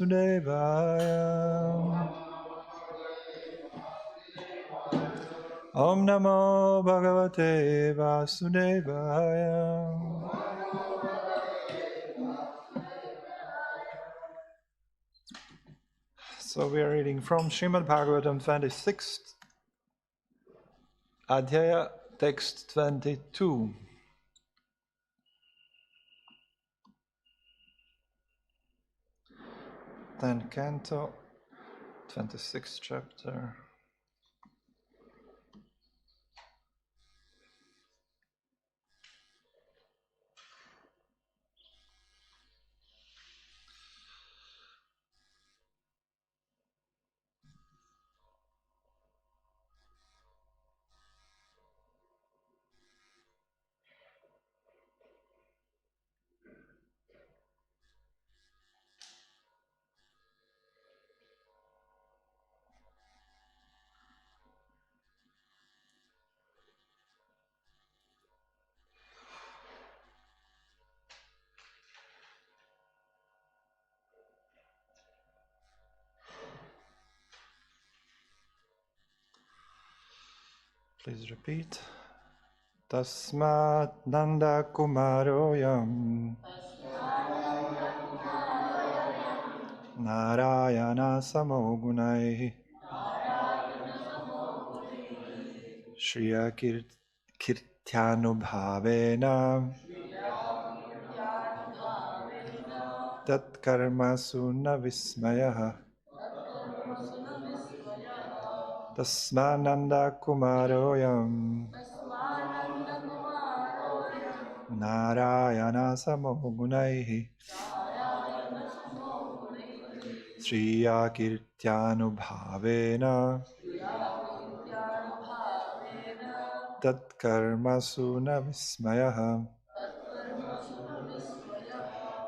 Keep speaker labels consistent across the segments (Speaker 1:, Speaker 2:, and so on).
Speaker 1: Om Namo Bhagavate Vasudevaya. So we are reading from Srimad Bhagavatam 26th Adhyaya, text 22. Then Canto, 26th chapter. Please repeat. Tasmat Nanda Kumaroyam Narayana Samogunai Shriya Kirtyanubhavena Tat Karma Suna Vismayaha Tasmananda Kumaroyam Narayana Samogunai Shriya Kirtyanubhavena Tat Karma Suna Vismayaha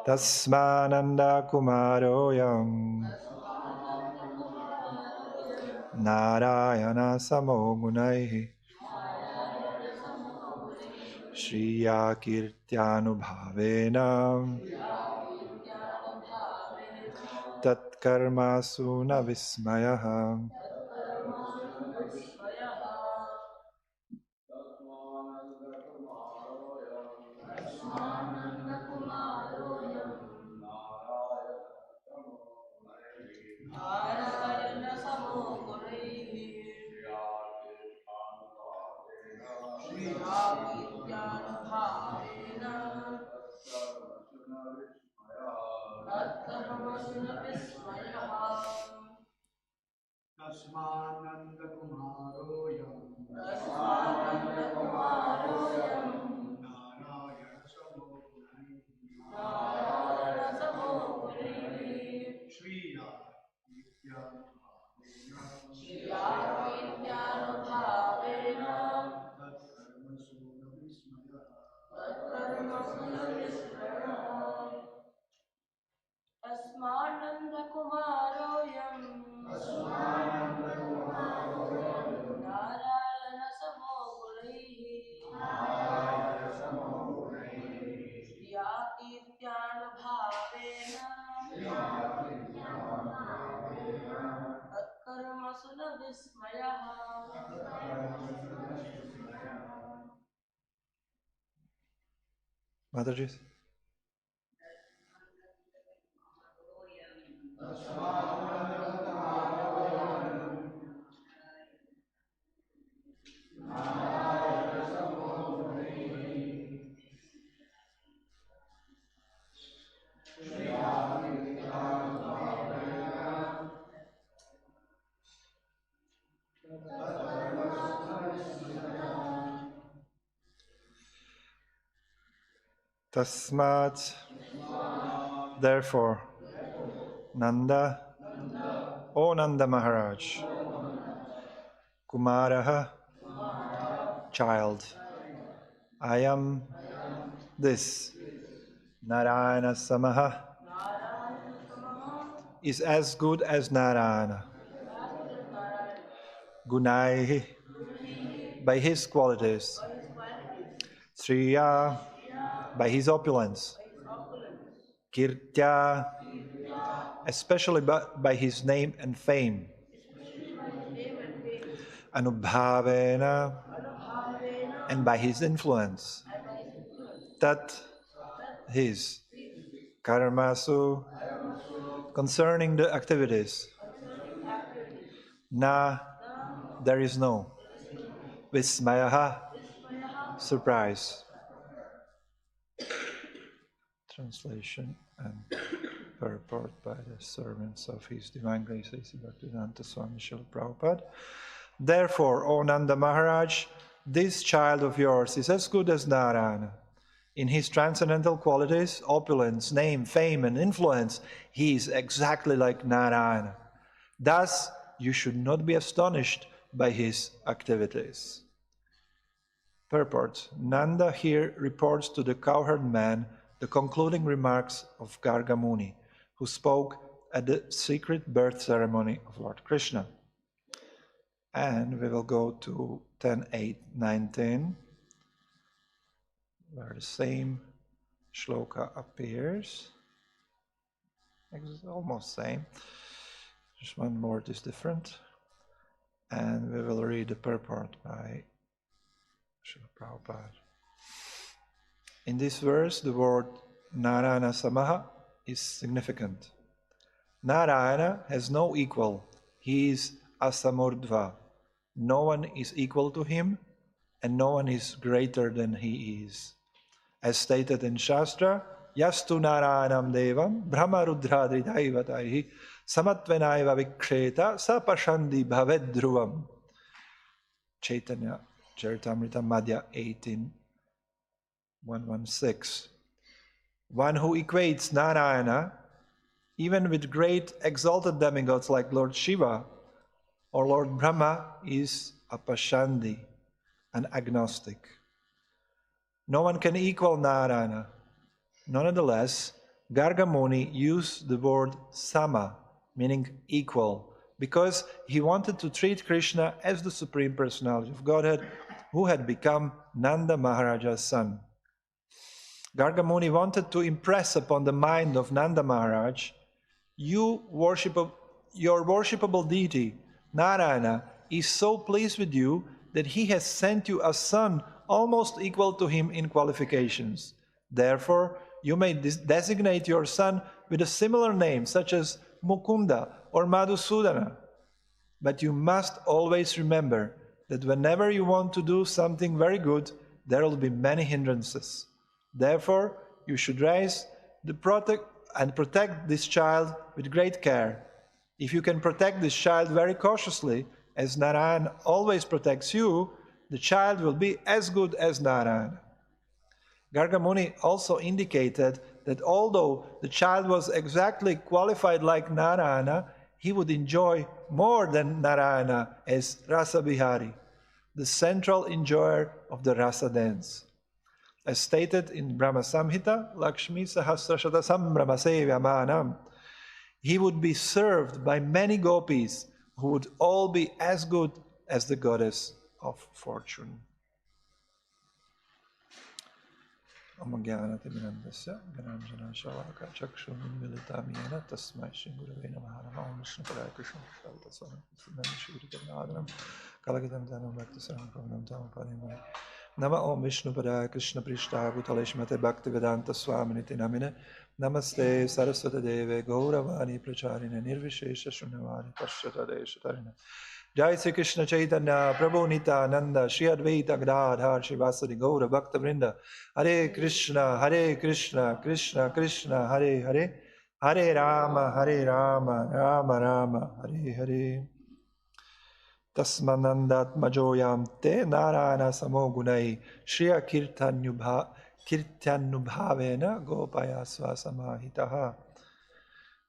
Speaker 1: Tasmananda Kumaroyam Narayana Samogunai Shriya Kirtyanubhavena Tat Karma Suna Vismayaha.
Speaker 2: Tasmananda Kumaroyam Narayana Samogunai Shriya Vidyanubhavena Tat Karma Suna Vismayaha
Speaker 3: Tasmananda Kumaroyam Narayana Samogunai Shriya Kirtyanubhavena Tatkarma Suna Vismayaha.
Speaker 1: Mataji. Tasmat, therefore, Nanda, O Nanda Maharaj, Kumaraha, child, I am this, Narayana Samaha, is as good as Narayana, Gunaihi, by his qualities, Sriya, by his opulence, Kirtya, especially by his name and fame. Anubhavena, and by his influence. Tat, his. Karmasu, concerning the activities. Na, there is no. Vismayaha, surprise. Translation and purport by the servants of His Divine Grace A.C. Bhaktivedanta Swami Srila Prabhupada. Therefore, O Nanda Maharaj, this child of yours is as good as Narayana. In his transcendental qualities, opulence, name, fame, and influence, he is exactly like Narayana. Thus, you should not be astonished by his activities. Purport. Nanda here reports to the cowherd man the concluding remarks of Garga Muni, who spoke at the secret birth ceremony of Lord Krishna. And we will go to 10.8.19, where the same shloka appears. It's almost same. Just one word is different. And we will read the purport by Srila Prabhupada. In this verse, the word Narayana Samaha is significant. Narayana has no equal. He is Asamurdva. No one is equal to him, and no one is greater than he is. As stated in Shastra, Yastu Narayanam Devam Brahmarudradridaivataihi Samatvenaiva Viksheta Sapashandi Bhavedruvam. Chaitanya Charitamrita Madhya 18.116. One who equates Narayana even with great exalted demigods like Lord Shiva or Lord Brahma is a Pashandi, an agnostic. No one can equal Narayana. Nonetheless, Garga Muni used the word Sama, meaning equal, because he wanted to treat Krishna as the Supreme Personality of Godhead, who had become Nanda Maharaja's son. Garga Muni wanted to impress upon the mind of Nanda Maharaj, your worshipable deity, Narayana, is so pleased with you that he has sent you a son almost equal to him in qualifications. Therefore, you may designate your son with a similar name, such as Mukunda or Madhusudana. But you must always remember that whenever you want to do something very good, there will be many hindrances. Therefore, you should raise the protect this child with great care. If you can protect this child very cautiously, as Narayan always protects you, the child will be as good as Narayana. Garga Muni also indicated that although the child was exactly qualified like Narayana, he would enjoy more than Narayana as Rasa Bihari, the central enjoyer of the Rasa dance. As stated in Brahma Samhita, Lakshmi Sahasrashata Sambrahma Sevyamanam, he would be served by many gopis who would all be as good as the goddess of fortune. Om Jnanatimirandasya Gyananjana Shalaka Chakshurmilitam Yena Tasmai Shingurave Namaha Namo Vishnu Padaya Krishna Shaltasana Shivritanadaram Kalagatam Dhanam Bhaktisaram Pramanam Tamapadimai Nama Om Vishnu Padaya Krishna Prishta Bhutaleshmate Bhaktivedanta Swaminiti Namine Namaste Saraswata Deve Gauravani Pracharine Nirvishesha Shunyavani Pashyata Deshatarine Jai Sri Krishna Chaitanya Prabhu Nityananda Shri Advaita Gadadhar Shivasadi Gaura Bhakta Vrinda Hare Krishna Krishna Krishna Hare Hare Hare Rama Rama Rama Hare Hare Tasmanandat Majoyam Te Narayana Samogunai Shriya Kirtanubhavena Gopaya Svasamahitaha.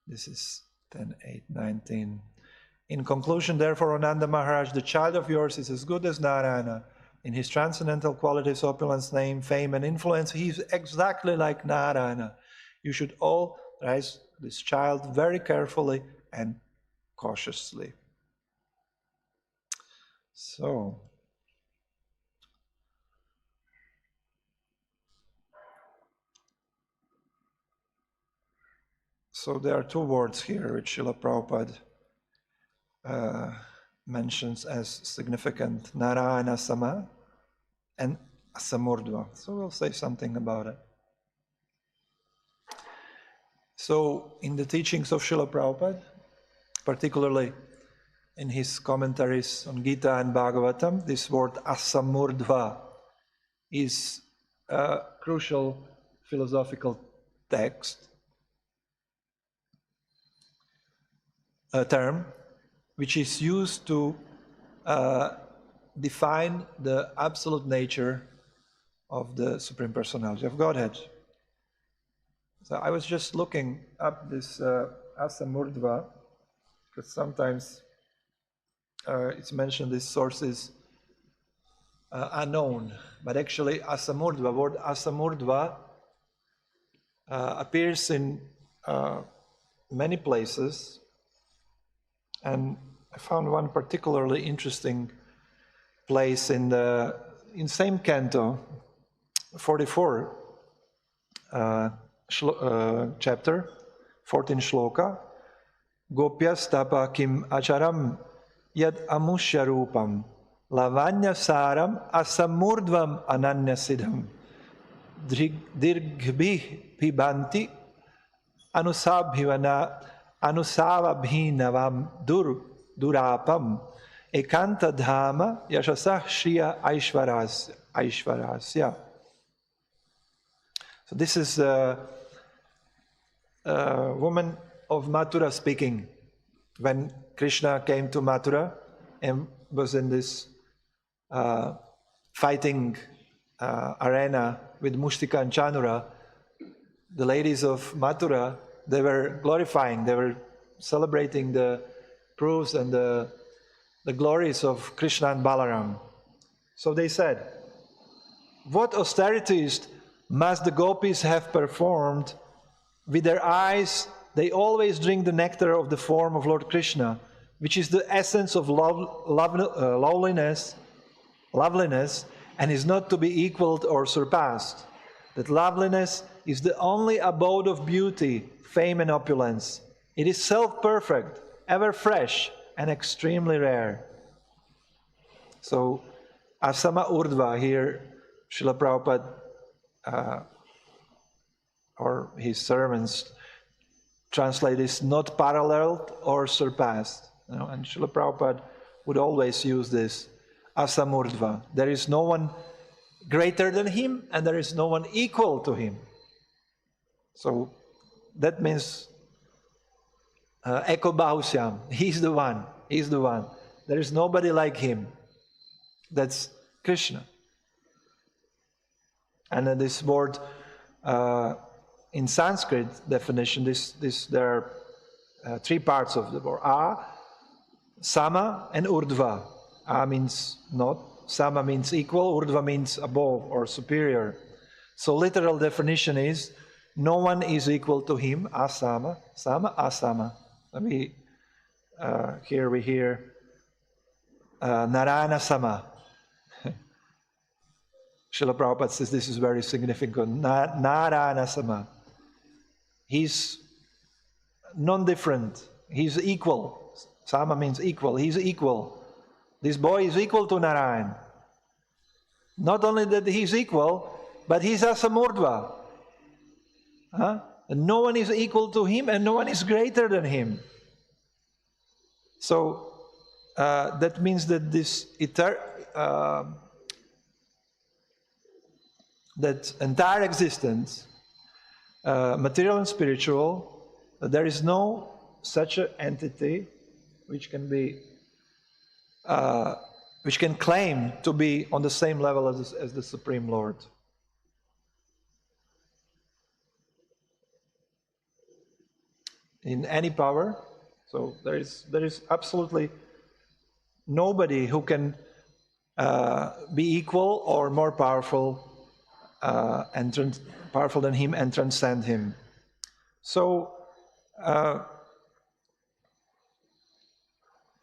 Speaker 1: This is 10.8.19. In conclusion, therefore, Ananda Maharaj, the child of yours is as good as Narayana. In his transcendental qualities, opulence, name, fame, and influence, he is exactly like Narayana. You should all raise this child very carefully and cautiously. So, So there are two words here which Srila Prabhupada mentions as significant, Narayana Sama and Asamurdva. So we'll say something about it. So in the teachings of Srila Prabhupada, particularly in his commentaries on Gita and Bhagavatam, this word Asamurdva is a crucial philosophical text, a term which is used to define the absolute nature of the Supreme Personality of Godhead. So I was just looking up this Asamurdva, because sometimes it's mentioned these sources unknown, but actually Asamurdva, word Asamurdva appears in many places, and I found one particularly interesting place in same canto, 44 chapter, 14 shloka. Gopyas tapa kim acharam yad amushya rupam lavanya saram asamurdvam ananya siddham dirghbhi pibanti anusavabhinavam durapam ekanta dhama yashasah shriya aishvarasya. So this is a woman of Mathura speaking. When Krishna came to Mathura and was in this fighting arena with Mushtika and Chanura, the ladies of Mathura, they were glorifying, they were celebrating the proofs and the glories of Krishna and Balaram. So they said, what austerities must the gopis have performed? With their eyes, they always drink the nectar of the form of Lord Krishna, which is the essence of loveliness, and is not to be equaled or surpassed. That loveliness is the only abode of beauty, fame and opulence. It is self-perfect, ever fresh, and extremely rare. So, Asama Urdhva here, Srila Prabhupada, or his sermons, translate is not paralleled or surpassed. And Srila Prabhupada would always use this, Asamurdhva. There is no one greater than him, and there is no one equal to him. So that means Eko Bahusyam, he's the one. There is nobody like him. That's Krishna. And then this word, in Sanskrit definition, there are three parts of the word. A, Sama, and Urdhva. A means not, Sama means equal, Urdhva means above or superior. So literal definition is, no one is equal to him, Asama, Sama, Asama. Here we hear Narayana Sama. Srila Prabhupada says this is very significant. Narayana Sama. He's non-different. He's equal. Sama means equal. He's equal. This boy is equal to Narayan. Not only that he's equal, but he's Asamurdhva. And no one is equal to him, and no one is greater than him. So that means that this that entire existence, material and spiritual, there is no such an entity which can be, which can claim to be on the same level as the Supreme Lord. In any power, so there is absolutely nobody who can be equal or more powerful and powerful than him and transcend him. So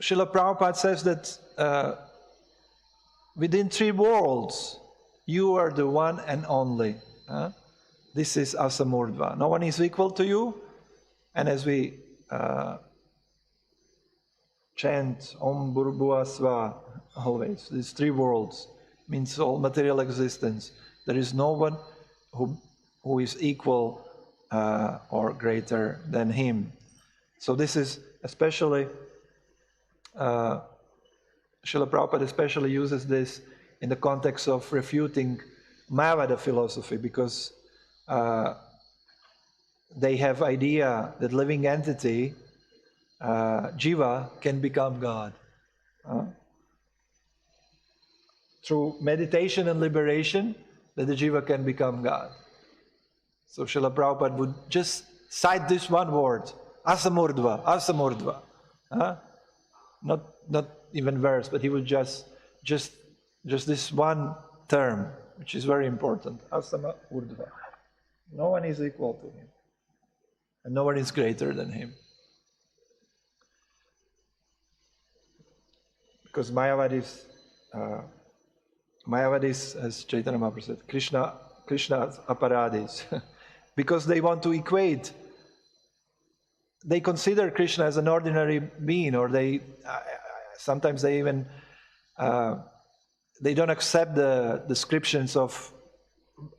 Speaker 1: Srila Prabhupada says that within three worlds, you are the one and only. This is Asamurdhva. No one is equal to you, And as we chant Om Bhurbhuva Sva always, these three worlds, means all material existence. There is no one who is equal or greater than him. So this is especially, Srila Prabhupada especially uses this in the context of refuting Mayavada philosophy, because they have idea that living entity, Jiva, can become God. Through meditation and liberation, that the Jiva can become God. So Srila Prabhupada would just cite this one word, asamurdva, asamurdva. Not even verse, but he would just this one term, which is very important, asamurdva. No one is equal to him, and no one is greater than him. Because Mayavadis, as Chaitanya Mahaprabhu said, Krishna's aparadis, because they want to equate. They consider Krishna as an ordinary being, or they sometimes they even they don't accept the descriptions of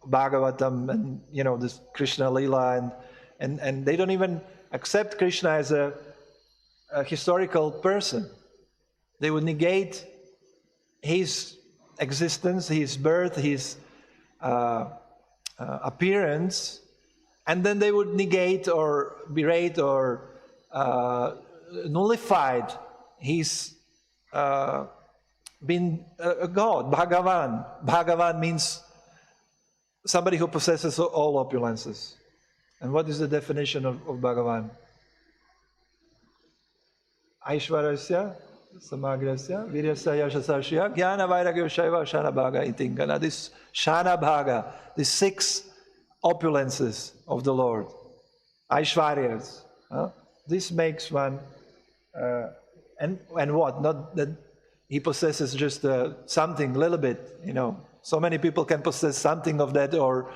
Speaker 1: Bhagavatam and this Krishna Lila, and they don't even accept Krishna as a historical person. They would negate his existence, his birth, his appearance, and then they would negate or berate or nullified his being a god, Bhagavan. Bhagavan means somebody who possesses all opulences. And what is the definition of Bhagavan? Aishwarasya, Samagrasya, Viryasya, Yashasasya, Jnana Vairagya Shaiva, Shana Bhaga Itingana. This Shana Bhaga, the 6 opulences of the Lord, Aishwaryas. This makes one, and what? Not that he possesses just something, little bit, So many people can possess something of that, or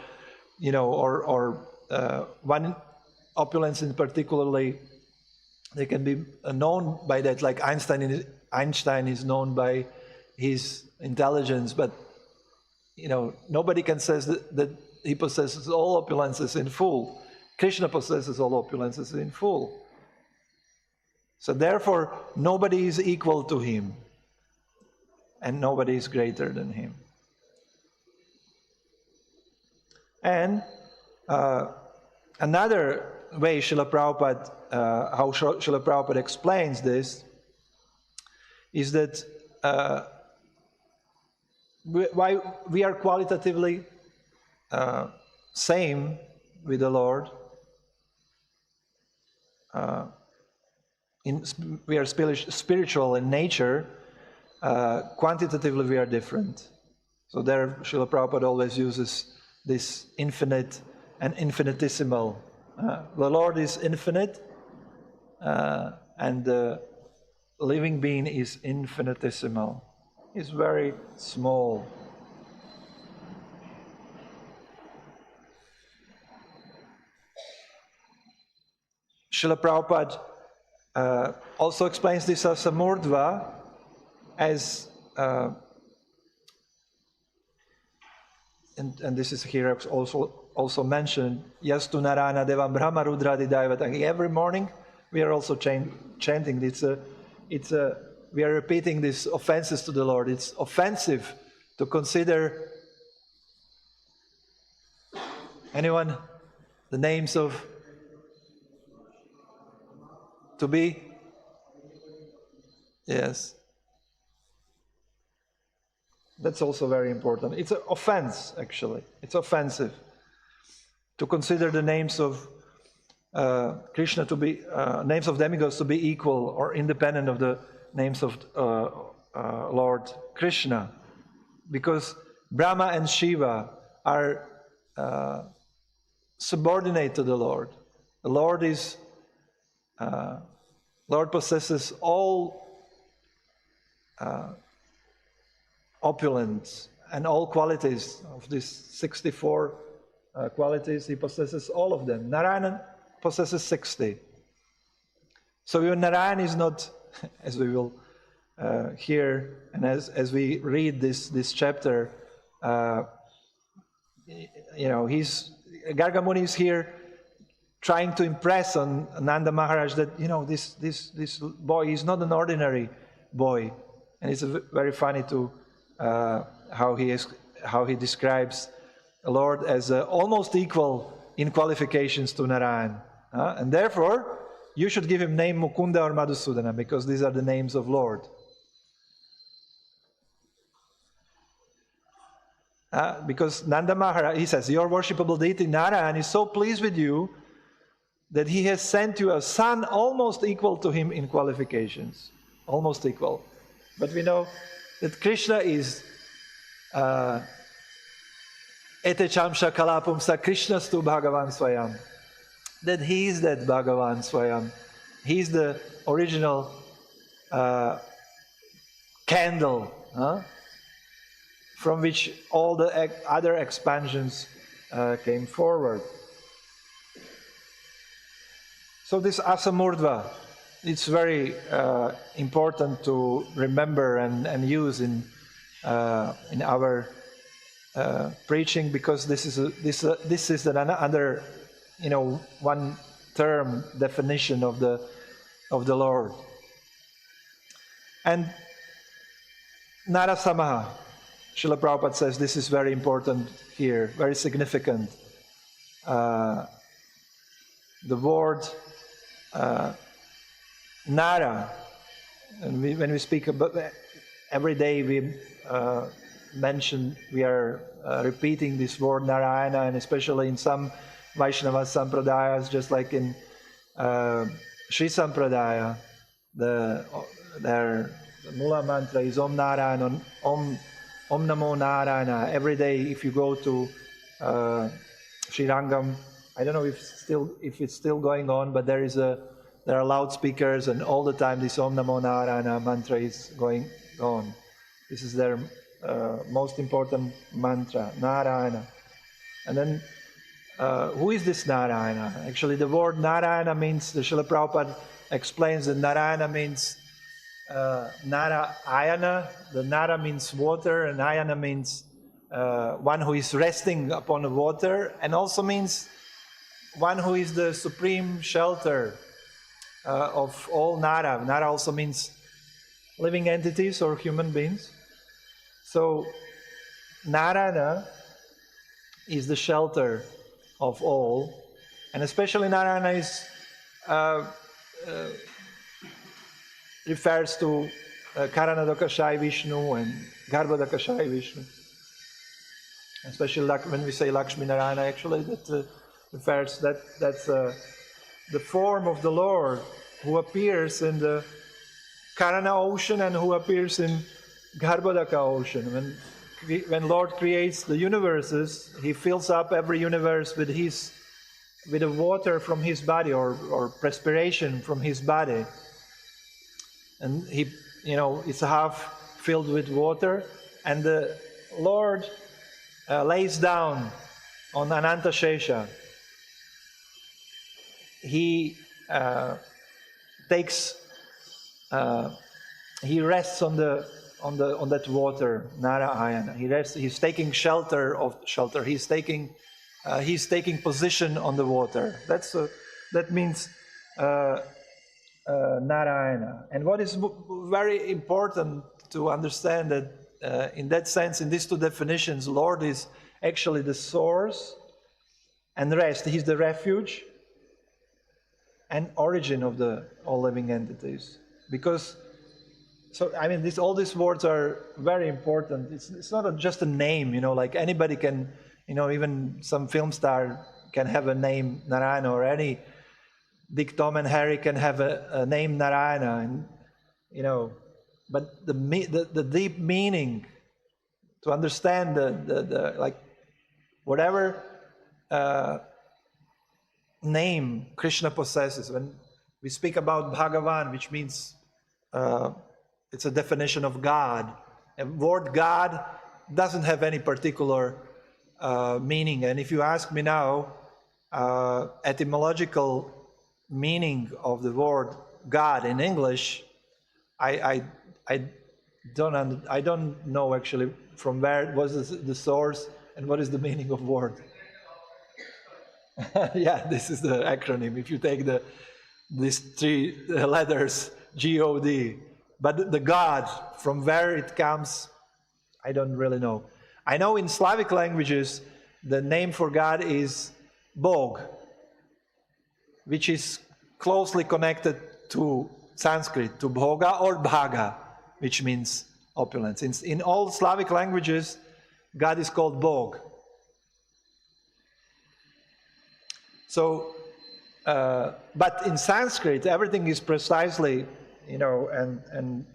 Speaker 1: one opulence in particularly, they can be known by that, like Einstein is known by his intelligence, but nobody can say that he possesses all opulences in full. Krishna possesses all opulences in full. So therefore, nobody is equal to him, and nobody is greater than him. And another way Srila Prabhupada, how Srila Prabhupada explains this, is that why we are qualitatively same with the Lord. We are spiritual in nature. Quantitatively, we are different. So there, Srila Prabhupada always uses this infinite and infinitesimal. The Lord is infinite, and the living being is infinitesimal. He's very small. Srila Prabhupada also explains this as a murdva, as and this is here also mentioned, Yastu Narana Devam Brahma Rudradi Daivata. Every morning we are also chanting. We are repeating these offenses to the Lord. It's offensive to consider anyone the names of to be. Yes. That's also very important. It's an offense, actually. It's offensive to consider the names of Krishna to be, names of demigods to be equal or independent of the names of Lord Krishna. Because Brahma and Shiva are subordinate to the Lord. The Lord possesses all opulence and all qualities of these 64 qualities. He possesses all of them. Narayana possesses 60. So even Narayan is not, as we will hear, and as we read this chapter, Garga Muni is here trying to impress on Nanda Maharaj that this boy is not an ordinary boy, and it's very funny to how he describes the Lord as almost equal in qualifications to Narayan, and therefore you should give him name Mukunda or Madhusudana, because these are the names of Lord. Because Nanda Maharaj, he says, your worshipable deity Narayan is so pleased with you that he has sent you a son almost equal to him in qualifications. Almost equal. But we know that Krishna is Ete Chamsha Kalapumsa Krishnastu Bhagavan Swayam. That he is that Bhagavan Swayam. He is the original candle, from which all the other expansions came forward. So this Asamurdva, it's very important to remember and use in our preaching, because this is another one term definition of the Lord. And Narasamaha, Srila Prabhupada says this is very important here, very significant. The word Nara, and when we speak about every day, we mention, we are repeating this word Narayana, and especially in some Vaishnava Sampradayas, just like in Sri Sampradaya, their Mula mantra is Om Narayana, Om Namo Narayana. Every day, if you go to Sri Rangam, I don't know if it's still going on, but there are loudspeakers, and all the time this Om Namo Narayana mantra is going on. This is their most important mantra, Narayana. And then, who is this Narayana? Actually, the word Narayana means, the Srila Prabhupada explains that Narayana means Narayana. The Nara means water, and Ayana means one who is resting upon the water, and also means one who is the supreme shelter of all Nara. Nara also means living entities or human beings. So Narayana is the shelter of all, and especially Narayana is refers to Karanadakashai Vishnu and Garbhodakashai Vishnu. Especially when we say Lakshmi Narayana, actually that refers, that's the form of the Lord who appears in the Karana ocean and who appears in Garbhodaka ocean. When Lord creates the universes, He fills up every universe with the water from His body, or perspiration from His body. And He, it's half filled with water, and the Lord lays down on Ananta Shesha. He he rests on that water, Narayana. He's taking shelter. He's taking position on the water. That means Narayana. And what is very important to understand that in that sense, in these two definitions, Lord is actually the source and rest. He's the refuge and origin of all living entities. Because, all these words are very important. It's not just a name, like anybody can, even some film star can have a name Narayana, or any Dick, Tom, and Harry can have a name Narayana, and but the deep meaning, to understand the like whatever name Krishna possesses. When we speak about Bhagavan, which means it's a definition of God. And word God doesn't have any particular meaning. And if you ask me now, etymological meaning of the word God in English, I don't know actually from where was the source and what is the meaning of word. Yeah, this is the acronym. If you take these three letters, G-O-D, but the God, from where it comes, I don't really know. I know in Slavic languages, the name for God is Bog, which is closely connected to Sanskrit, to Bhoga or Bhaga, which means opulence. In all Slavic languages, God is called Bog. So, but in Sanskrit, everything is precisely, and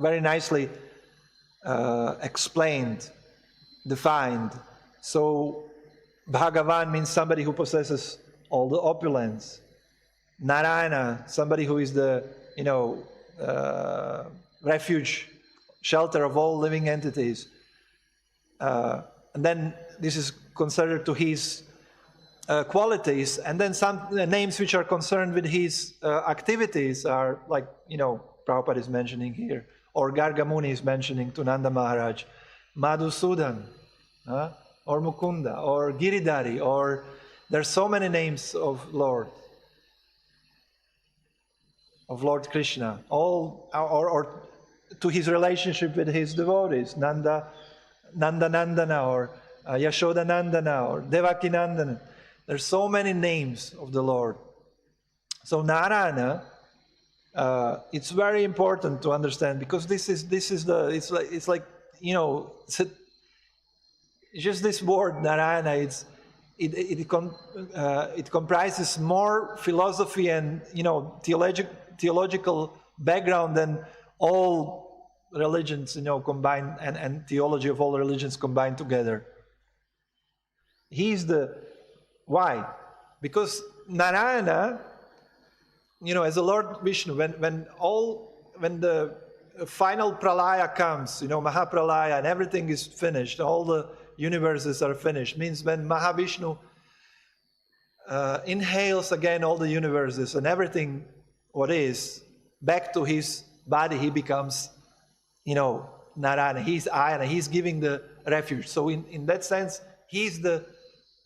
Speaker 1: very nicely explained, defined. So, Bhagavan means somebody who possesses all the opulence. Narayana, somebody who is the, refuge, shelter of all living entities. And then this is considered to his qualities. And then some names which are concerned with his activities are like, Prabhupada is mentioning here, or Gargamuni is mentioning to Nanda Maharaj, Madhusudan, or Mukunda, or Giridhari, or there's so many names of Lord Krishna, all or to his relationship with his devotees, Nanda Nandana, or Yashoda Nandana, or Devaki Nandana. There's so many names of the Lord. So Narayana, it's very important to understand, because it's like just this word Narayana. It comprises more philosophy and theological background than all religions combined, and theology of all religions combined together. He's why? Because Narayana, as the Lord Vishnu, when the final pralaya comes, Mahapralaya, and everything is finished, all the universes are finished, means when Mahavishnu inhales again all the universes and everything what is back to his body, he becomes Narayana, he's Ayana, he's giving the refuge. So in that sense, he's the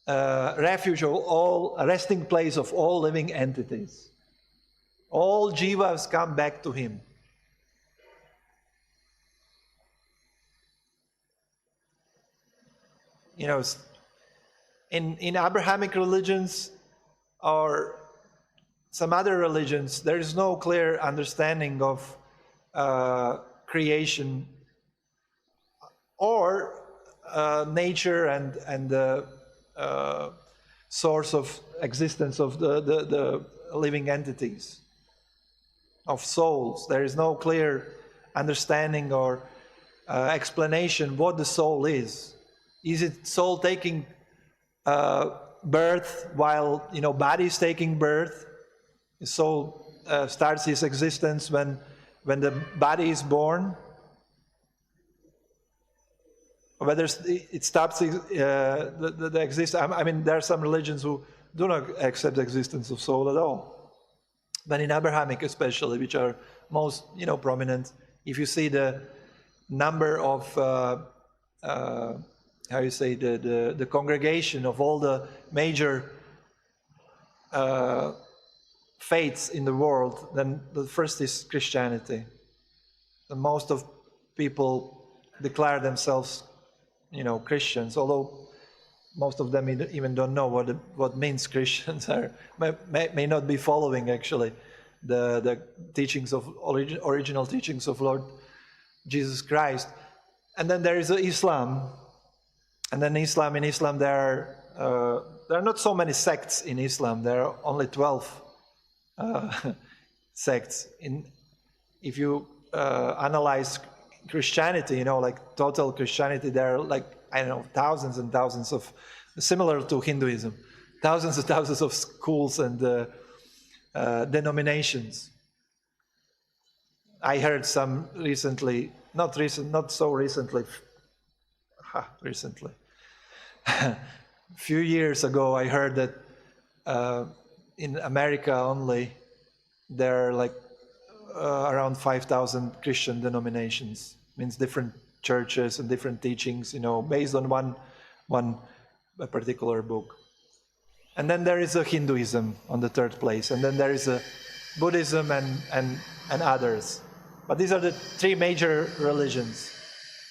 Speaker 1: refuge of all, resting place of all living entities. All jivas come back to him. In Abrahamic religions or some other religions, there is no clear understanding of creation or nature and the source of existence of the living entities, of souls. There is no clear understanding or explanation what the soul is. Is it soul taking birth while body is taking birth? The soul starts his existence when the body is born. Whether it stops the existence. I mean, there are some religions who do not accept the existence of soul at all. But in Abrahamic especially, which are most prominent, if you see the number of the congregation of all the major faiths in the world, then the first is Christianity. And most of people declare themselves Christians, although most of them even don't know what means Christians are, may not be following actually the teachings of original teachings of Lord Jesus Christ. And then there is Islam, and then in Islam there are not so many sects in Islam. There are only 12 sects. If you analyze Christianity, like total Christianity, there are thousands and thousands of, similar to Hinduism, thousands and thousands of schools and denominations. I heard some recently, not so recently, A few years ago, I heard that in America only, there are like around 5,000 Christian denominations. Means different churches and different teachings, based on one particular book. And then there is a Hinduism on the third place, and then there is a Buddhism and others. But these are the three major religions.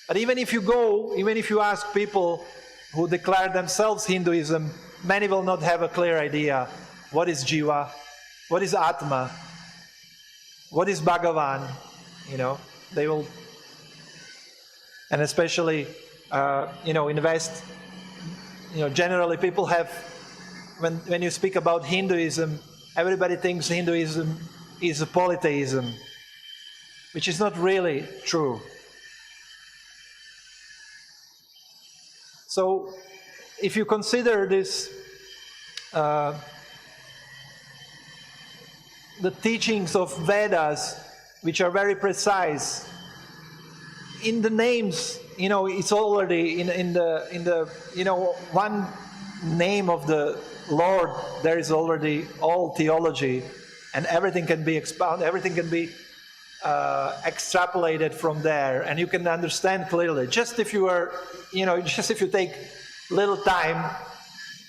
Speaker 1: But even if you ask people who declare themselves Hinduism, many will not have a clear idea what is Jiva, what is Atma, what is Bhagavan, they will, and especially, in the West, generally people have, when you speak about Hinduism, everybody thinks Hinduism is a polytheism, which is not really true. So, if you consider this, the teachings of Vedas, which are very precise, in the names, it's already in the one name of the Lord, there is already all theology, and everything can be expounded, everything can be extrapolated from there, and you can understand clearly. Just if you are, just if you take little time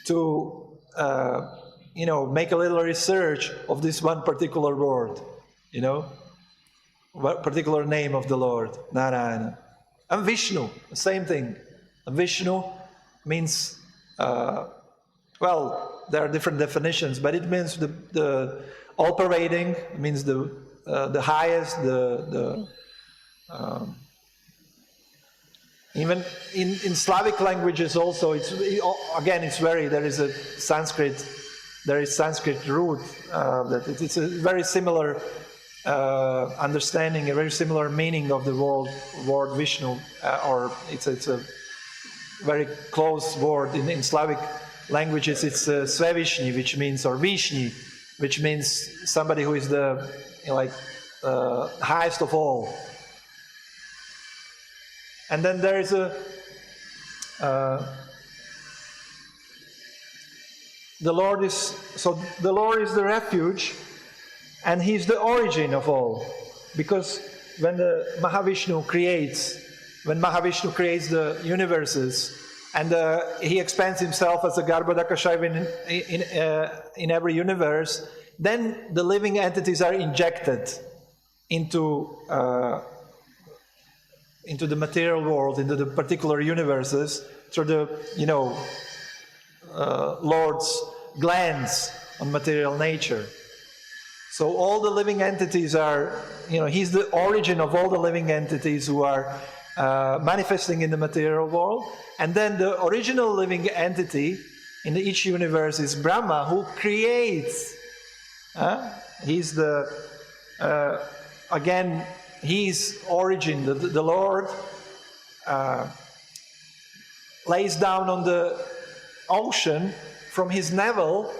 Speaker 1: to, make a little research of this one particular word, what particular name of the Lord, Narayana. And Vishnu, the same thing. And Vishnu means, there are different definitions, but it means the all-pervading, means the highest, even in Slavic languages also, there is Sanskrit root, that it's a very similar understanding, a very similar meaning of the word Vishnu, or it's a very close word in Slavic languages. It's Svevishny, which means, or Vishny, which means somebody who is the highest of all. And then there is the Lord is the refuge, and He's the origin of all. Because when Mahavishnu creates the universes, and He expands Himself as a Garbhodakashayi in every universe, then the living entities are injected into the material world, into the particular universes, through the, Lord's glance on material nature. So all the living entities are, He's the origin of all the living entities who are manifesting in the material world. And then the original living entity in each universe is Brahma, who creates. He's the, again, His origin. The Lord lays down on the ocean from His navel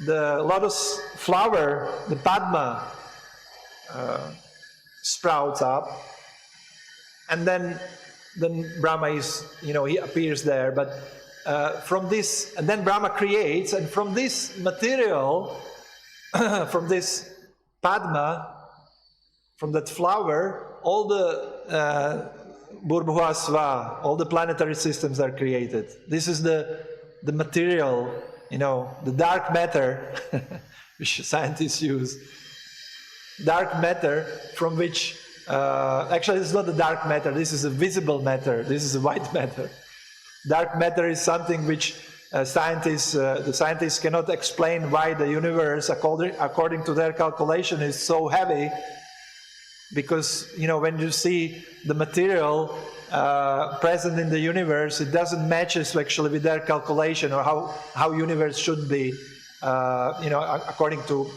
Speaker 1: the lotus flower, the Padma, sprouts up, and then Brahma is, he appears there. But from this, and then Brahma creates, and from this material, from this Padma, from that flower, all the Bhurbhuvasva, all the planetary systems are created. This is the material, the dark matter, which scientists use. Dark matter from which, actually it's not the dark matter, this is a visible matter, this is a white matter. Dark matter is something which the scientists cannot explain why the universe, according to their calculation, is so heavy. Because, when you see the material present in the universe, it doesn't match actually with their calculation, or how universe should be, according to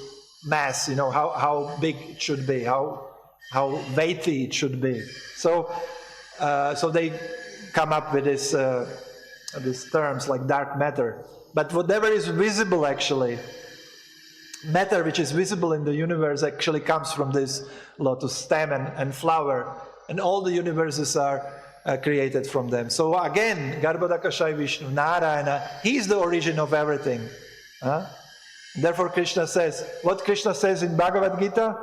Speaker 1: mass, how big it should be, how weighty it should be. So they come up with these terms like dark matter. But whatever is visible, actually, matter which is visible in the universe, actually comes from this lotus stem and flower, and all the universes are created from them. So again, Garbhodakashayi Vishnu, Narayana, he's the origin of everything. Huh? Therefore Krishna says, what Krishna says in Bhagavad Gita?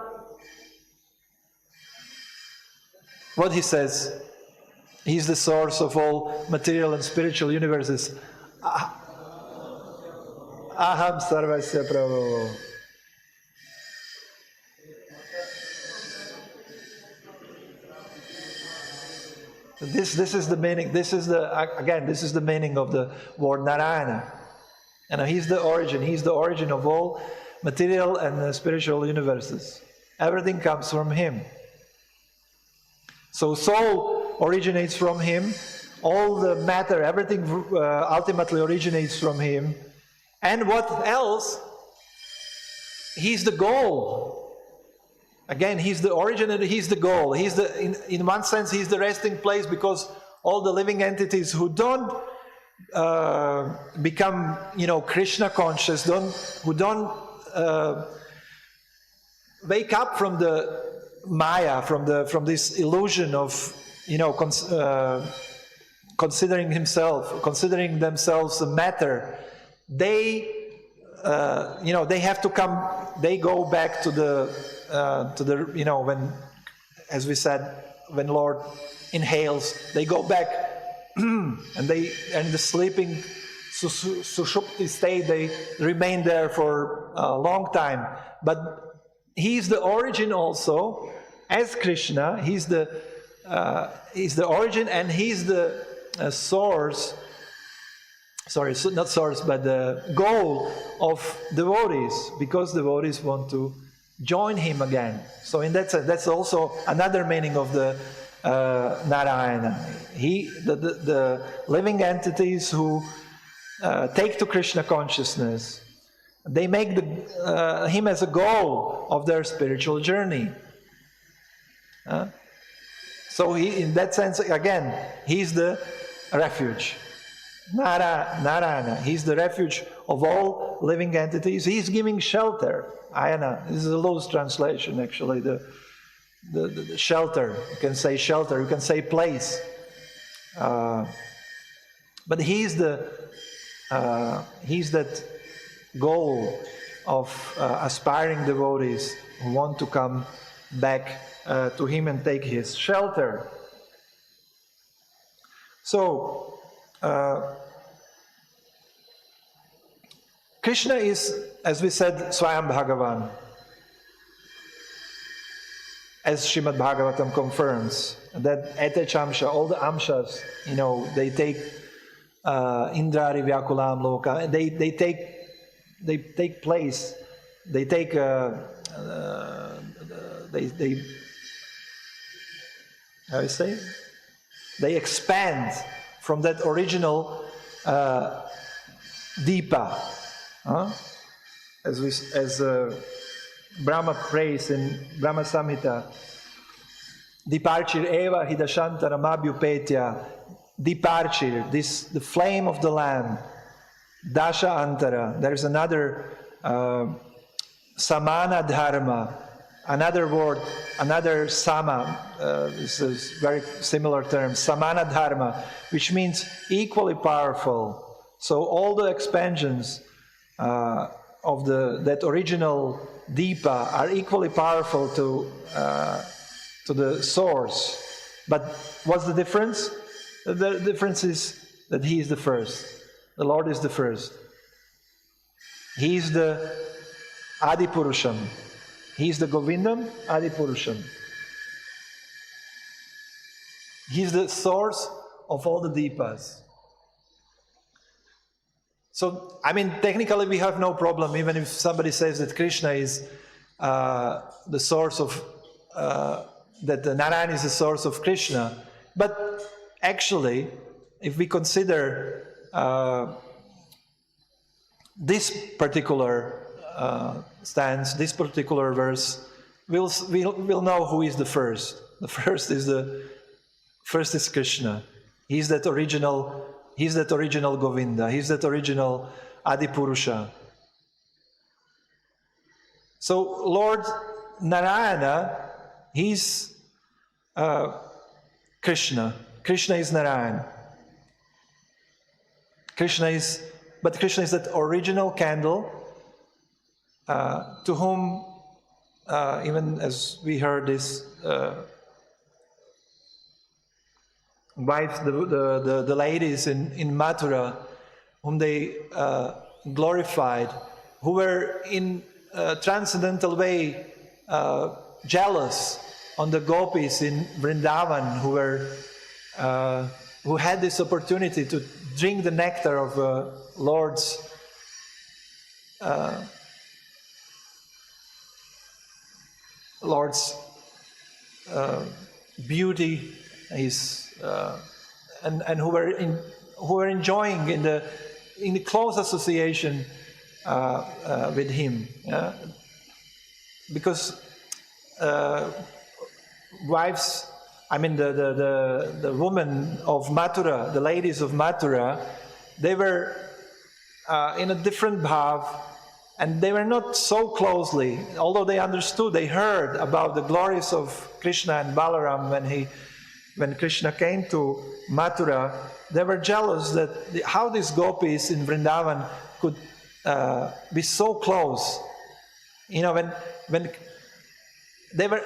Speaker 1: What he says? He's the source of all material and spiritual universes. Aham sarvasya prabhu. This is the meaning. This is the meaning of the word Narayana. And he's the origin. He's the origin of all material and spiritual universes. Everything comes from him. So soul originates from him. All the matter, everything ultimately originates from him. And what else? He's the goal. Again, he's the origin and he's the goal. He's in one sense, he's the resting place, because all the living entities who don't become, Krishna conscious, who don't wake up from the Maya, from this illusion of, considering themselves a matter, they have to come. They go back to the when, as we said, when Lord inhales, they go back, and the sleeping sushupti state, they remain there for a long time. But he's the origin also, as Krishna. He's the origin, and he's the source. Sorry, not source, but the goal of devotees, because devotees want to join him again. So in that sense, that's also another meaning of the Narayana. The living entities who take to Krishna consciousness, they make him as a goal of their spiritual journey. So in that sense, again, he's the refuge. Narayana, he's the refuge of all living entities. He's giving shelter. Ayana, this is a loose translation, actually. The shelter. You can say shelter. You can say place. But he's that goal of aspiring devotees who want to come back to him and take his shelter. So. Krishna is, as we said, Swayam Bhagavan. As Srimad Bhagavatam confirms, that Etechamsha, all the amshas, they take Indrari Vyakulam Loka, they take place, they take how you say? They expand from that original Deepa, as Brahma prays in Brahma Samhita, Deeparchir eva hidashantara mabhyupetya, Deeparchir, the flame of the Lamb, Dasha Antara. There's another Samana Dharma, another word, another Sama, this is very similar term, Samana Dharma, which means equally powerful. So all the expansions of that original Deepa are equally powerful to the source. But what's the difference? The difference is that he is the first. The Lord is the first. He is the Adipurusham. He is the Govindam Adipurusham. He is the source of all the Deepas. So, technically we have no problem, even if somebody says that Krishna is the source of, that Narayana is the source of Krishna. But actually, if we consider this particular stance, this particular verse, we'll know who is the first. The first is Krishna. He's that original Govinda. He's that original Adipurusha. So Lord Narayana, he's Krishna. Krishna is Narayan. Krishna is that original candle to whom, even as we heard this, wives, the ladies in Mathura, whom they glorified, who were in a transcendental way jealous on the gopis in Vrindavan, who had this opportunity to drink the nectar of Lord's beauty, his and who were enjoying in the close association with him, because wives, I mean the women of Mathura, the ladies of Mathura, they were in a different bhav, and they were not so closely, although they understood, they heard about the glories of Krishna and Balaram when Krishna came to Mathura. They were jealous that how these gopis in Vrindavan could be so close. When they were,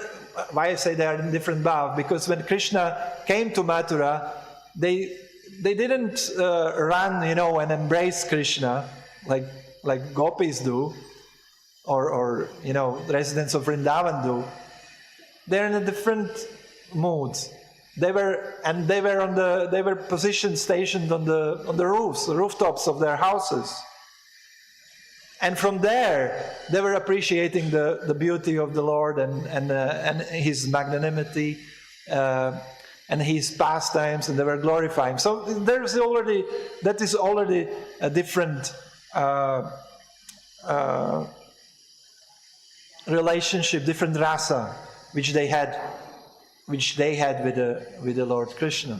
Speaker 1: why I say they are in different bhav, because when Krishna came to Mathura, they didn't run, and embrace Krishna like gopis do, or the residents of Vrindavan do. They're in a different mood. They were positioned, stationed on the roofs, the rooftops of their houses. And from there, they were appreciating the beauty of the Lord and His magnanimity and His pastimes, and they were glorifying. So that is already a different relationship, different rasa, which they had with the Lord Krishna.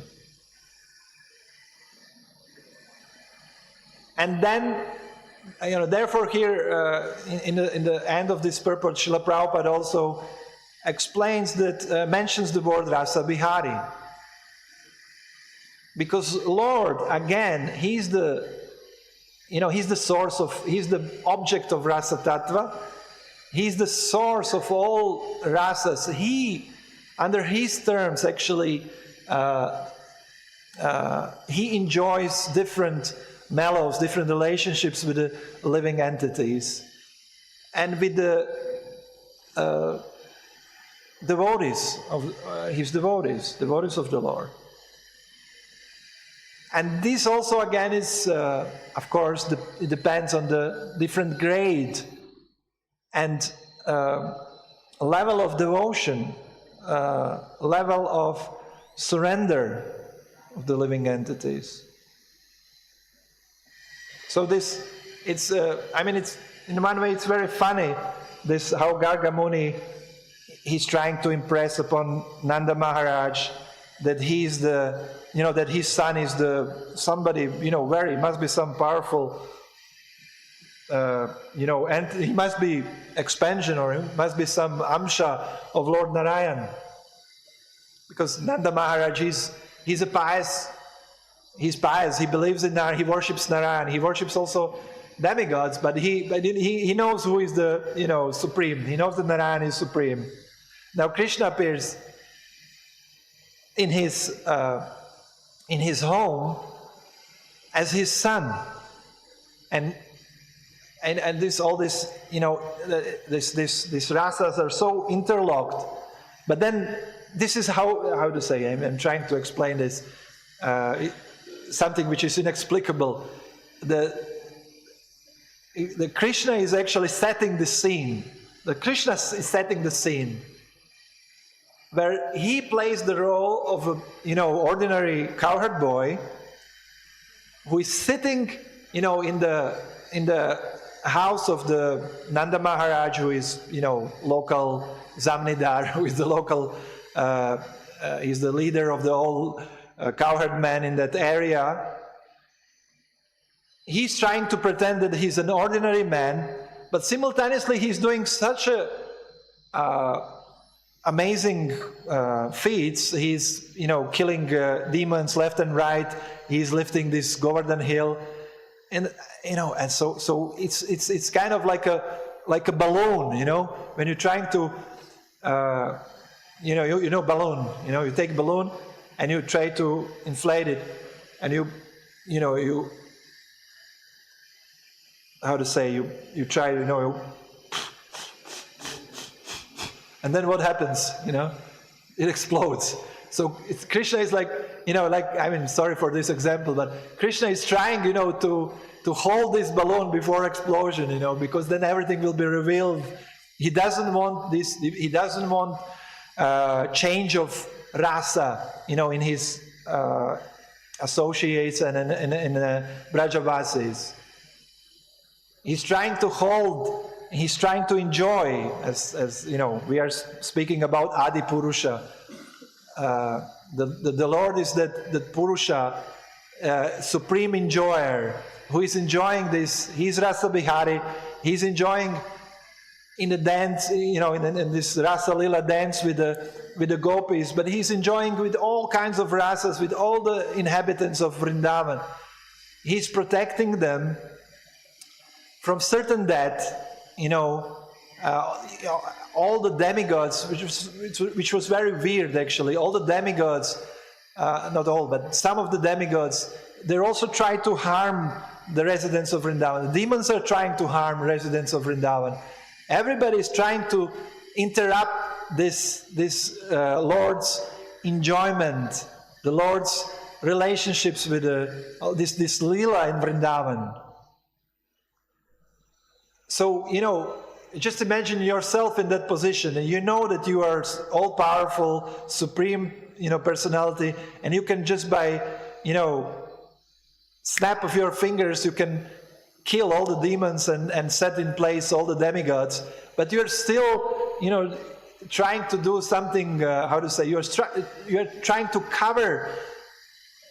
Speaker 1: And then, therefore here in the end of this purport, Srila Prabhupada also explains that, mentions the word Rasa Bihari. Because Lord, again, He's the source of, He's the object of Rasa Tattva. He's the source of all rasas. He, under His terms, actually, He enjoys different mellows, different relationships with the living entities, and with the devotees of His devotees of the Lord. And this also again is, of course, it depends on the different grade and level of devotion, level of surrender of the living entities. So it's in one way it's very funny, this how Garga Muni, he's trying to impress upon Nanda Maharaj that he's that his son is somebody, must be some powerful, and he must be expansion, or he must be some Amsha of Lord Narayan. Because Nanda Maharaj, he's a pious, he's pious, he believes in Narayan, he worships Narayan, he worships also demigods, but he knows who is the, supreme. He knows that Narayan is supreme. Now Krishna appears in his home as his son, and this rasas are so interlocked. But then this is how to say. I'm trying to explain this. Something which is inexplicable. The Krishna is actually setting the scene. The Krishna is setting the scene, where he plays the role of a ordinary cowherd boy who is sitting in the house of the Nanda Maharaj, who is local Zamnidar, who is the local he's the leader of the whole cowherd men in that area. He's trying to pretend that he's an ordinary man, but simultaneously he's doing such a amazing feats. He's, killing demons left and right. He's lifting this Govardhan hill, and and so it's kind of like a balloon. When you're trying to, balloon. You take a balloon and you try to inflate it, and you how to say, you try, and then what happens? It explodes. So Krishna is like, sorry for this example, but Krishna is trying, to hold this balloon before explosion, because then everything will be revealed. He doesn't want this. He doesn't want change of rasa, in his associates and in Brajavasis. He's trying to hold. He's trying to enjoy, as we are speaking about Adi Purusha. The Lord is that Purusha, supreme enjoyer, who is enjoying this. He's Rasa Bihari. He's enjoying in the dance, in this Rasa Lila dance with the gopis. But he's enjoying with all kinds of rasas, with all the inhabitants of Vrindavan. He's protecting them from certain death. All the demigods, which was very weird actually. All the demigods, not all, but some of the demigods, they also try to harm the residents of Vrindavan. The demons are trying to harm residents of Vrindavan. Everybody is trying to interrupt this Lord's enjoyment, the Lord's relationships with this Leela in Vrindavan. So, just imagine yourself in that position, and you know that you are all-powerful, supreme, personality, and you can just by, snap of your fingers, you can kill all the demons and set in place all the demigods. But you're still, trying to do something. You're trying to cover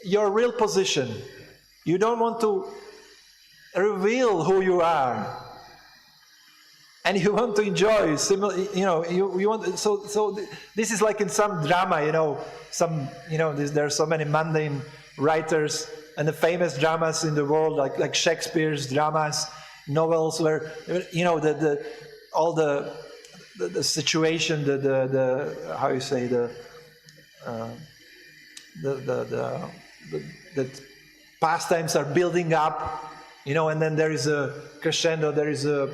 Speaker 1: your real position. You don't want to reveal who you are. And you want to enjoy, you want. So this is like in some drama, there are so many mundane writers and the famous dramas in the world, like Shakespeare's dramas, novels, where all the situation, how you say the pastimes are building up. And then there is a crescendo, there is a,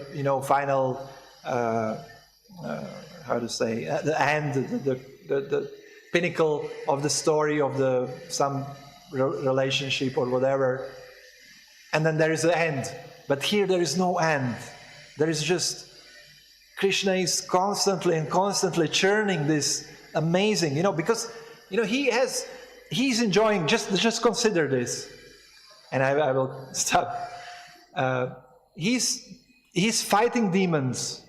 Speaker 1: final, the end, the pinnacle of the story of some relationship or whatever. And then there is an end. But here there is no end. There is just, Krishna is constantly churning this amazing, because, he's enjoying, just consider this. And I will stop. He's fighting demons.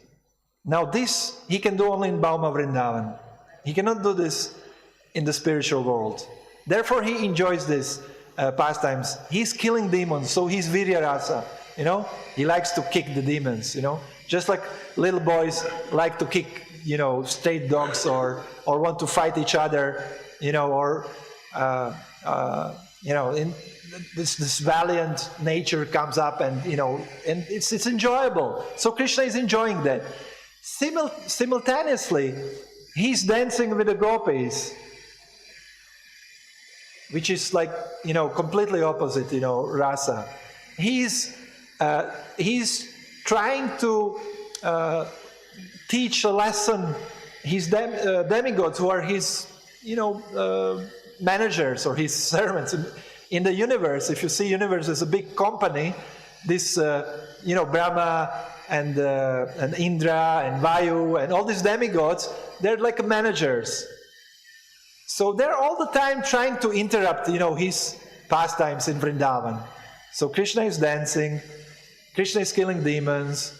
Speaker 1: Now this he can do only in Bhauma Vrindavan. He cannot do this in the spiritual world. Therefore he enjoys this pastimes. He's killing demons, so he's Virya Rasa. He likes to kick the demons. Just like little boys like to kick, stray dogs or want to fight each other. In this valiant nature comes up, and and it's enjoyable. So Krishna is enjoying that. Simultaneously, he's dancing with the gopis, which is like completely opposite rasa. He's trying to teach a lesson. His demigods, who are his managers or his servants in the universe. If you see universe as a big company, this Brahma and Indra and Vayu and all these demigods, they're like managers. So they're all the time trying to interrupt his pastimes in Vrindavan. So Krishna is dancing, Krishna is killing demons.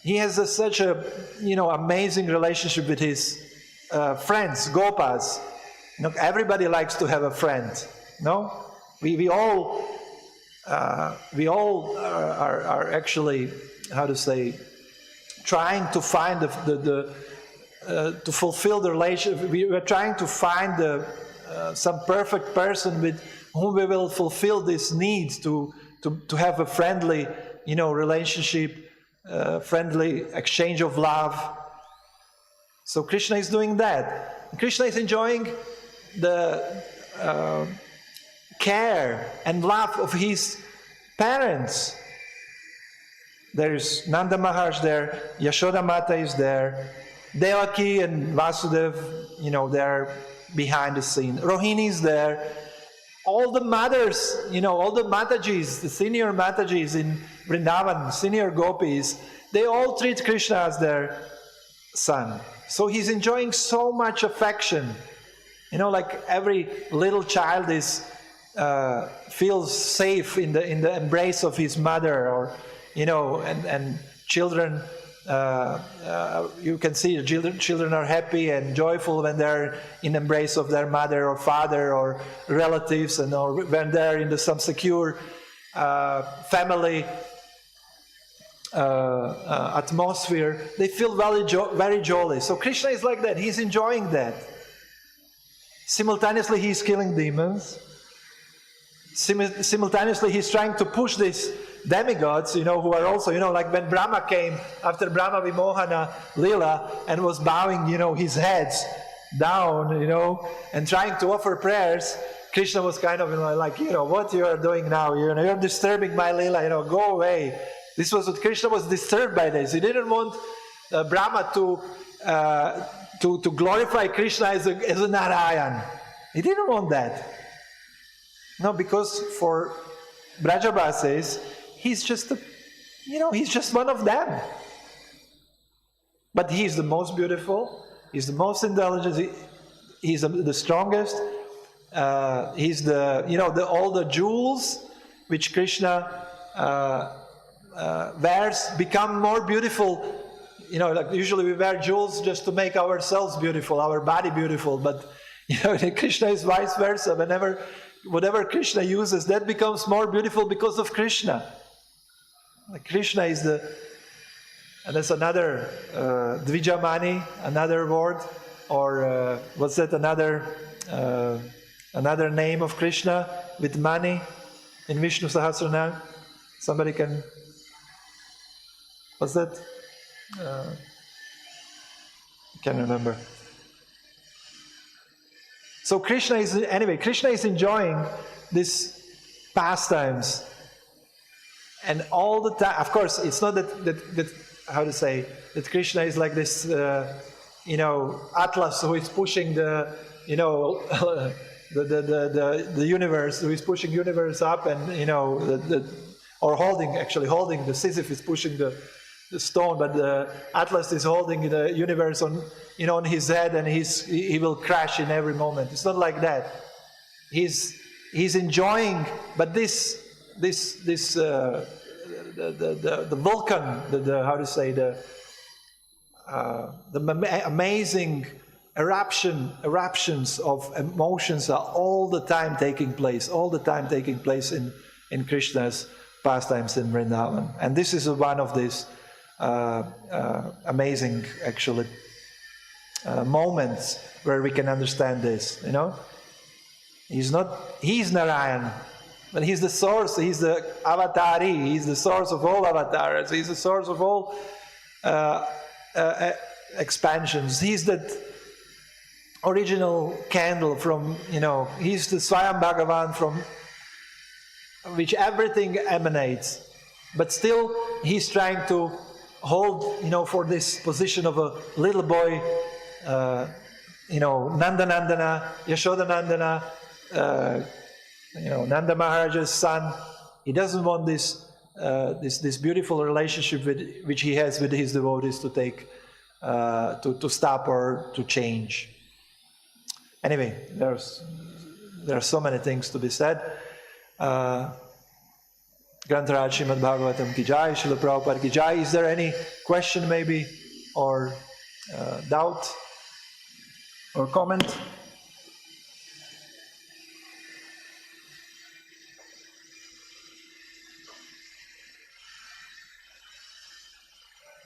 Speaker 1: He has such a amazing relationship with his friends, gopas. Everybody likes to have a friend. No, we all are actually, trying to find to fulfill the relationship. We were trying to find some perfect person with whom we will fulfill these needs to have a friendly, relationship, friendly exchange of love. So Krishna is doing that. Krishna is enjoying the care and love of his parents. There's Nanda Maharaj there, Yashoda Mata is there, Devaki and Vasudev, they're behind the scene. Rohini is there. All the mothers, all the Matajis, the senior Matajis in Vrindavan, senior gopis, they all treat Krishna as their son. So he's enjoying so much affection. Like every little child feels safe in the embrace of his mother, or and children. You can see children are happy and joyful when they're in embrace of their mother or father or relatives, or when they're in some secure family atmosphere. They feel very jolly. So Krishna is like that. He's enjoying that. Simultaneously, he's killing demons. Simultaneously, he's trying to push these demigods, who are also, like when Brahma came after Brahma Vimohana Lila and was bowing, his heads down, and trying to offer prayers. Krishna was kind of like, what you are doing now? You're disturbing my Lila, go away. This was what Krishna was disturbed by this. He didn't want Brahma to glorify Krishna as a Narayan. He didn't want that. No, because for Brajabasis, he's just he's just one of them. But he's the most beautiful. He's the most intelligent. He's the strongest. He's all the jewels which Krishna wears become more beautiful. Like usually we wear jewels just to make ourselves beautiful, our body beautiful. But Krishna is vice versa. Whatever Krishna uses, that becomes more beautiful because of Krishna. Like Krishna is and that's another Dvijamani, another word, or what's that? Another name of Krishna with mani in Vishnu Sahasranam. Somebody can. What's that? I can't remember. So Krishna is enjoying these pastimes, and all the time. Of course, it's not that how to say that Krishna is like this, Atlas who is pushing the universe, who is pushing universe up, and or holding the Sisyphus is pushing the stone, but the Atlas is holding the universe on his head, and he will crash in every moment. It's not like that. He's enjoying, but the Vulcan, the amazing eruptions of emotions are all the time taking place in Krishna's pastimes in Vrindavan, and this is one of these amazing, actually, moments where we can understand this. He's Narayan, but he's the source. He's the avatari. He's the source of all avatars. He's the source of all expansions. He's that original candle from. He's the Swayam Bhagavan from which everything emanates. But still, he's trying to hold, for this position of a little boy, Nandana, Yashoda Nandana, Nanda Maharaj's son. He doesn't want this beautiful relationship which he has with his devotees to take, to stop or to change. Anyway, there are so many things to be said. Grantaraj Srimad Bhagavatam ki jai, Srila Prabhupada ki jai. Is there any question maybe, or doubt, or comment?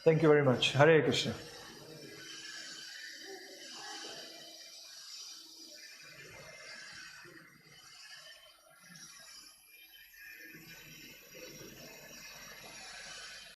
Speaker 1: Thank you very much. Hare Krishna.